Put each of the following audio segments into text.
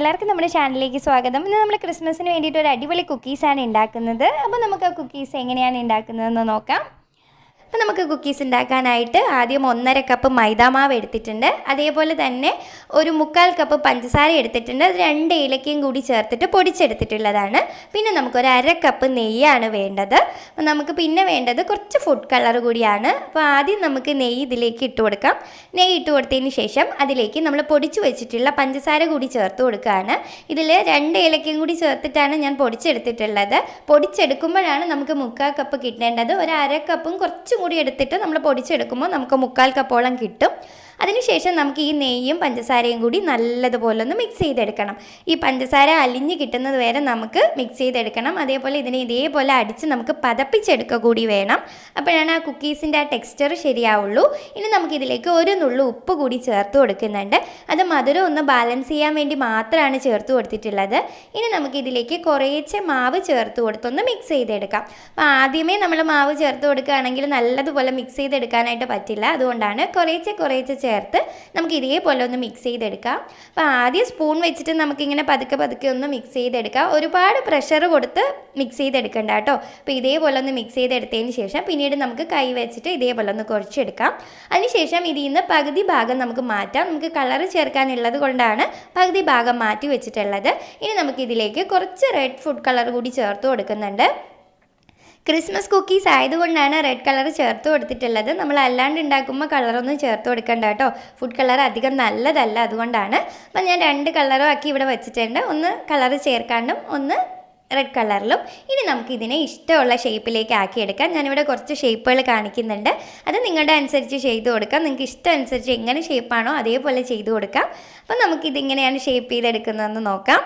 എല്ലാവർക്കും നമ്മുടെ ചാനലിലേക്ക് സ്വാഗതം. ഇന്ന് നമ്മൾ ക്രിസ്മസിന് വേണ്ടിയിട്ട് ഒരു അടിപൊളി കുക്കീസാണ് ഉണ്ടാക്കുന്നത്. അപ്പോൾ നമുക്ക് ആ കുക്കീസ് എങ്ങനെയാണ് ഉണ്ടാക്കുന്നതെന്ന് നോക്കാം. അപ്പോൾ നമുക്ക് കുക്കീസ് ഉണ്ടാക്കാനായിട്ട് ആദ്യം 1.5 കപ്പ് മൈദാമാവ് എടുത്തിട്ടുണ്ട്. അതേപോലെ തന്നെ ഒരു 1/4 കപ്പ് പഞ്ചസാര എടുത്തിട്ടുണ്ട്. അത് 2 ഏലക്കയും കൂടി ചേർത്തിട്ട് പൊടിച്ചെടുത്തിട്ടുള്ളതാണ്. പിന്നെ നമുക്കൊരു 1/2 കപ്പ് നെയ്യാണ് വേണ്ടത്. അപ്പോൾ നമുക്ക് പിന്നെ വേണ്ടത് കുറച്ച് ഫുഡ് കളർ കൂടിയാണ്. അപ്പോൾ ആദ്യം നമുക്ക് നെയ്യ് ഇതിലേക്ക് ഇട്ട് കൊടുക്കാം. നെയ്യ് ഇട്ട് കൊടുത്തതിന് ശേഷം അതിലേക്ക് നമ്മൾ പൊടിച്ചു വെച്ചിട്ടുള്ള പഞ്ചസാര കൂടി ചേർത്ത് കൊടുക്കുകയാണ്. ഇതിൽ 2 ഏലക്കയും കൂടി ചേർത്തിട്ടാണ് ഞാൻ പൊടിച്ചെടുത്തിട്ടുള്ളത്. പൊടിച്ചെടുക്കുമ്പോഴാണ് നമുക്ക് 1/4 കപ്പ് കിട്ടേണ്ടത്. ഒരു 1/2 കപ്പും കുറച്ചും കൂടി എടുത്തിട്ട് നമ്മൾ പൊടിച്ചെടുക്കുമ്പോൾ നമുക്ക് 1/4 കപ്പോളം കിട്ടും. അതിനുശേഷം നമുക്ക് ഈ നെയ്യും പഞ്ചസാരയും കൂടി നല്ലതുപോലെ ഒന്ന് മിക്സ് ചെയ്തെടുക്കണം. ഈ പഞ്ചസാര അലിഞ്ഞ് കിട്ടുന്നത് വരെ നമുക്ക് മിക്സ് ചെയ്തെടുക്കണം. അതേപോലെ ഇതിനെ ഇതേപോലെ അടിച്ച് നമുക്ക് പതപ്പിച്ചെടുക്കുക കൂടി വേണം. അപ്പോഴാണ് ആ കുക്കീസിൻ്റെ ആ ടെക്സ്ചർ ശരിയാവുള്ളൂ. ഇനി നമുക്കിതിലേക്ക് ഒരു നുള്ളു ഉപ്പ് കൂടി ചേർത്ത് കൊടുക്കുന്നുണ്ട്. അത് മധുരം ഒന്ന് ബാലൻസ് ചെയ്യാൻ വേണ്ടി മാത്രമാണ് ചേർത്ത് കൊടുത്തിട്ടുള്ളത്. ഇനി നമുക്കിതിലേക്ക് കുറേശ്ശെ മാവ് ചേർത്ത് കൊടുത്തൊന്ന് മിക്സ് ചെയ്തെടുക്കാം. അപ്പോൾ ആദ്യമേ നമ്മൾ മാവ് ചേർത്ത് കൊടുക്കുകയാണെങ്കിൽ നല്ലതുപോലെ മിക്സ് ചെയ്തെടുക്കാനായിട്ട് പറ്റില്ല. അതുകൊണ്ടാണ് കുറേശ്ശെ ചേർത്ത് നമുക്ക് ഇതേപോലെ ഒന്ന് മിക്സ് ചെയ്തെടുക്കാം. അപ്പോൾ ആദ്യം സ്പൂൺ വെച്ചിട്ട് നമുക്കിങ്ങനെ പതുക്കെ ഒന്ന് മിക്സ് ചെയ്തെടുക്കാം. ഒരുപാട് പ്രഷർ കൊടുത്ത് മിക്സ് ചെയ്തെടുക്കണ്ട കേട്ടോ. അപ്പോൾ ഇതേപോലെ ഒന്ന് മിക്സ് ചെയ്തെടുത്തതിന് ശേഷം പിന്നീട് നമുക്ക് കൈ വെച്ചിട്ട് ഇതേപോലെ ഒന്ന് കുഴച്ചെടുക്കാം. അതിനുശേഷം ഇതിൽ നിന്ന് പകുതി ഭാഗം നമുക്ക് മാറ്റാം. നമുക്ക് കളർ ചേർക്കാനുള്ളത് കൊണ്ടാണ് പകുതി ഭാഗം മാറ്റി വെച്ചിട്ടുള്ളത്. ഇനി നമുക്കിതിലേക്ക് കുറച്ച് റെഡ് ഫുഡ് കളർ കൂടി ചേർത്ത് കൊടുക്കുന്നുണ്ട്. ക്രിസ്മസ് കുക്കീസ് ആയതുകൊണ്ടാണ് റെഡ് കളർ ചേർത്ത് കൊടുത്തിട്ടുള്ളത്. നമ്മൾ അല്ലാണ്ട് ഉണ്ടാക്കുമ്പോൾ കളറൊന്നും ചേർത്ത് കൊടുക്കണ്ട കേട്ടോ. ഫുഡ് കളർ അധികം നല്ലതല്ല, അതുകൊണ്ടാണ്. അപ്പം ഞാൻ 2 കളറും ആക്കി ഇവിടെ വെച്ചിട്ടുണ്ട്. ഒന്ന് കളർ ചേർക്കാണ്ടും ഒന്ന് റെഡ് കളറിലും. ഇനി നമുക്കിതിനെ ഇഷ്ടമുള്ള ഷേപ്പിലേക്ക് ആക്കിയെടുക്കാം. ഞാനിവിടെ കുറച്ച് ഷേപ്പുകൾ കാണിക്കുന്നുണ്ട്. അത് നിങ്ങളുടെ അനുസരിച്ച് ചെയ്ത് കൊടുക്കാം. നിങ്ങൾക്ക് ഇഷ്ടം അനുസരിച്ച് എങ്ങനെ ഷേപ്പാണോ അതേപോലെ ചെയ്ത് കൊടുക്കാം. അപ്പം നമുക്കിതിങ്ങനെയാണ് ഷേപ്പ് ചെയ്തെടുക്കുന്നതെന്ന് നോക്കാം.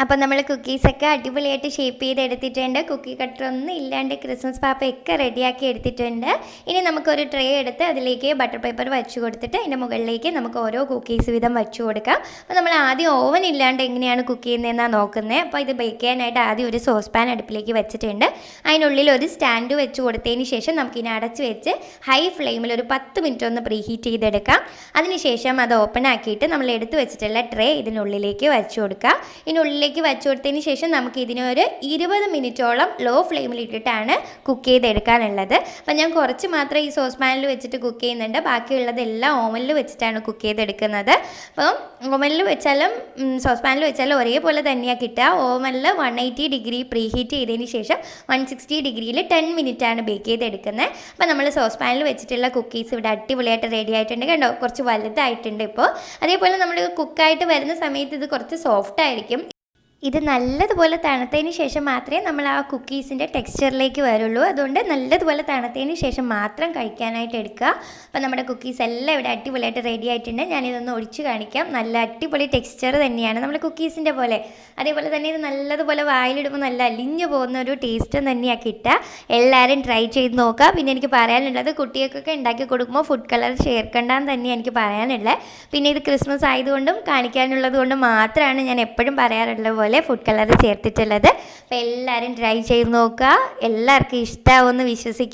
അപ്പോൾ നമ്മൾ കുക്കീസൊക്കെ അടിപൊളിയായിട്ട് ഷേപ്പ് ചെയ്തെടുത്തിട്ടുണ്ട്. കുക്കി കട്ടറൊന്നും ഇല്ലാണ്ട് ക്രിസ്മസ് പാപ്പയൊക്കെ റെഡിയാക്കി എടുത്തിട്ടുണ്ട്. ഇനി നമുക്കൊരു ട്രേ എടുത്ത് അതിലേക്ക് ബട്ടർ പേപ്പർ വെച്ച് കൊടുത്തിട്ട് അതിൻ്റെ മുകളിലേക്ക് നമുക്ക് ഓരോ കുക്കീസ് വീതം വെച്ച് കൊടുക്കാം. അപ്പോൾ നമ്മൾ ആദ്യം ഓവൻ ഇല്ലാണ്ട് എങ്ങനെയാണ് കുക്ക് ചെയ്യുന്നതെന്നാണ് നോക്കുന്നത്. അപ്പോൾ ഇത് ബേക്ക് ചെയ്യാനായിട്ട് ആദ്യം ഒരു സോസ് പാൻ അടുപ്പിലേക്ക് വെച്ചിട്ടുണ്ട്. അതിനുള്ളിൽ ഒരു സ്റ്റാൻഡ് വെച്ച് കൊടുത്തതിന് ശേഷം നമുക്കിനി അടച്ച് വെച്ച് ഹൈ ഫ്ലെയിമിൽ ഒരു 10 മിനിറ്റ് ഒന്ന് പ്രീ ഹീറ്റ് ചെയ്തെടുക്കാം. അതിനുശേഷം അത് ഓപ്പൺ ആക്കിയിട്ട് നമ്മൾ എടുത്ത് വെച്ചിട്ടുള്ള ട്രേ ഇതിനുള്ളിലേക്ക് വെച്ച് കൊടുക്കാം. ഇതിനുള്ളിലേക്ക് വെച്ച് കൊടുത്തതിന് ശേഷം നമുക്ക് ഇതിനൊരു 20 മിനിറ്റോളം ലോ ഫ്ലെയിമിൽ ഇട്ടിട്ടാണ് കുക്ക് ചെയ്തെടുക്കാനുള്ളത്. അപ്പം ഞാൻ കുറച്ച് മാത്രം ഈ സോസ് പാനിൽ വെച്ചിട്ട് കുക്ക് ചെയ്യുന്നുണ്ട്. ബാക്കിയുള്ളതെല്ലാം ഓവനിൽ വെച്ചിട്ടാണ് കുക്ക് ചെയ്തെടുക്കുന്നത്. അപ്പം ഓവനിൽ വെച്ചാലും സോസ് പാനിൽ വെച്ചാലും ഒരേപോലെ തന്നെയാണ് കിട്ടുക. ഓവനിൽ 180 ഡിഗ്രി പ്രീ ഹീറ്റ് ചെയ്തതിന് ശേഷം 160 ഡിഗ്രിയിൽ 10 മിനിറ്റാണ് ബേക്ക് ചെയ്തെടുക്കുന്നത്. അപ്പോൾ നമ്മൾ സോസ് പാനിൽ വെച്ചിട്ടുള്ള കുക്കീസ് ഇവിടെ അടിപൊളിയായിട്ട് റെഡി ആയിട്ടുണ്ട്. കണ്ടോ, കുറച്ച് വലുതായിട്ടുണ്ട് ഇപ്പോൾ. അതേപോലെ നമ്മൾ കുക്കായിട്ട് വരുന്ന സമയത്ത് ഇത് കുറച്ച് സോഫ്റ്റ് ആയിരിക്കും. ഇത് നല്ലതുപോലെ തണുത്തതിന് ശേഷം മാത്രമേ നമ്മൾ ആ കുക്കീസിൻ്റെ ടെക്സ്ചറിലേക്ക് വരുള്ളൂ. അതുകൊണ്ട് നല്ലതുപോലെ തണുത്തതിന് ശേഷം മാത്രം കഴിക്കാനായിട്ട് എടുക്കുക. അപ്പോൾ നമ്മുടെ കുക്കീസ് എല്ലാം ഇവിടെ അടിപൊളിയായിട്ട് റെഡി ആയിട്ടുണ്ട്. ഞാനിതൊന്ന് ഒഴിച്ച് കാണിക്കാം. നല്ല അടിപൊളി ടെക്സ്ചർ തന്നെയാണ് നമ്മുടെ കുക്കീസിൻ്റെ പോലെ. അതേപോലെ തന്നെ ഇത് നല്ലതുപോലെ വായിലിടുമ്പോൾ നല്ല അലിഞ്ഞു പോകുന്ന ഒരു ടേസ്റ്റും തന്നെയാണ് കിട്ടുക. എല്ലാവരും ട്രൈ ചെയ്ത് നോക്കുക. പിന്നെ എനിക്ക് പറയാനുള്ളത്, കുട്ടികൾക്കൊക്കെ ഉണ്ടാക്കി കൊടുക്കുമ്പോൾ ഫുഡ് കളർ ചേർക്കണ്ടെന്ന് തന്നെയാണ് എനിക്ക് പറയാനുള്ളത്. പിന്നെ ഇത് ക്രിസ്മസ് ആയതുകൊണ്ടും കാണിക്കാനുള്ളത് കൊണ്ടും മാത്രമാണ് ഞാൻ എപ്പോഴും പറയാറുള്ളത് പോലെ ഫുഡ് കളർ ചേർത്തിട്ടുള്ളത്. അപ്പോൾ എല്ലാവരും ട്രൈ ചെയ്ത് നോക്കുക. എല്ലാവർക്കും ഇഷ്ടമാവുമെന്ന് വിശ്വസിക്കുന്നു.